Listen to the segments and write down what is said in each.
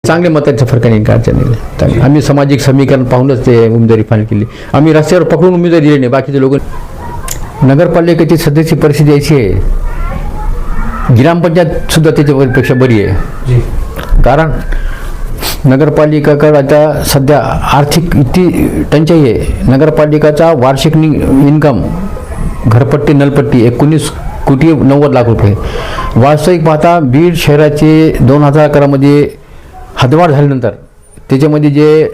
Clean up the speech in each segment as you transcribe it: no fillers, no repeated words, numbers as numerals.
चांगले मताच्या फरकाने अडचण आम्ही सामाजिक समीकरण पाहूनच ते उमेदवारी फायनल केली. आम्ही रस्त्यावर पकडून उमेदवारी दिली नाही. बाकीचे लोक नगरपालिकेची सध्याची परिस्थिती अशी आहे, ग्रामपंचायत सुद्धा त्याच्यापेक्षा बरी आहे. कारण नगरपालिकाकडे आता सध्या आर्थिक इतकी टंचाई आहे. नगरपालिकाचा वार्षिक इन्कम घरपट्टी नलपट्टी 19,90,00,000 रुपये. वास्तविक पाहता बीड शहराचे 2011मध्ये हद्दवाढ झाल्यानंतर त्याच्यामध्ये जे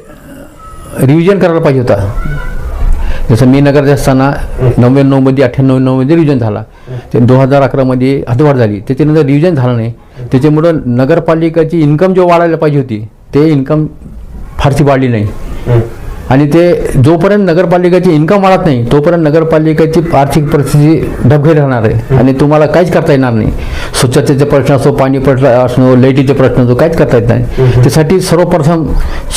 रिव्हिजन करायला पाहिजे होता, जसं मी नगराध्यक्ष असताना 99मध्ये 98मध्ये रिव्हिजन झाला, ते 2011मध्ये हद्दवाढ झाली, त्याच्यानंतर रिव्हिजन झालं नाही. त्याच्यामुळं नगरपालिकाची इन्कम जो वाढायला पाहिजे होती ते इन्कम फारशी वाढली नाही. आणि ते जोपर्यंत नगरपालिकेची इन्कम वाढत नाही तोपर्यंत नगरपालिकेची आर्थिक परिस्थिती ढबघाईत राहणार आहे आणि तुम्हाला काहीच करता येणार नाही. स्वच्छतेचे प्रश्न असो, पाणी प्रश्न असो, लाईटीचे प्रश्न असो, काहीच करता येत नाही. त्यासाठी सर्वप्रथम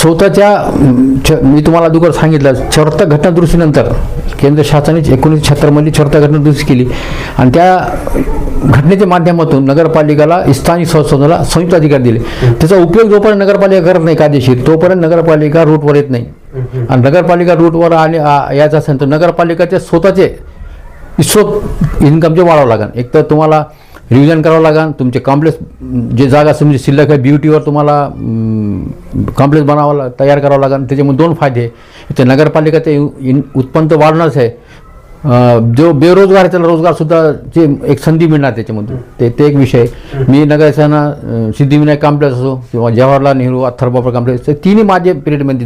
स्वतःच्या मी तुम्हाला अगोदर सांगितलं 74 घटनादुरुस्तीनंतर केंद्र शासनाने 1976मध्ये 74 घटनादुरुस्ती केली आणि त्या घटनेच्या माध्यमातून नगरपालिकेला स्थानिक संस्थांना संयुक्त अधिकार दिले. त्याचा उपयोग जोपर्यंत नगरपालिका करत नाही कायदेशीर तोपर्यंत नगरपालिका रूटवर येत नाही. आणि नगरपालिका रूटवर आणि यायचं असेल तर नगरपालिकाचे स्वतःचे स्रोत इन्कमचे वाढावं लागेल. एक तर तुम्हाला रिव्हिजन करावं लागेल, तुमचे कॉम्प्लेक्स जे जागा असेल म्हणजे शिल्लक आहे BOTवर तुम्हाला कॉम्प्लेक्स बनावायला तयार करावं लागेल. त्याच्यामुळे 2 फायदे, ते नगरपालिकाचे उत्पन्न तर वाढणारच आहे, जो बेरोजगार आहे त्याला रोजगारसुद्धा एक संधी मिळणार त्याच्यामधून. ते एक विषय. मी नगराध्यक्षांना सिद्धिविनायक कॉम्प्लेक्स असो किंवा जवाहरलाल नेहरू अथर्व कॉम्प्लेक्स, ते तिन्ही माझे पिरियडमध्ये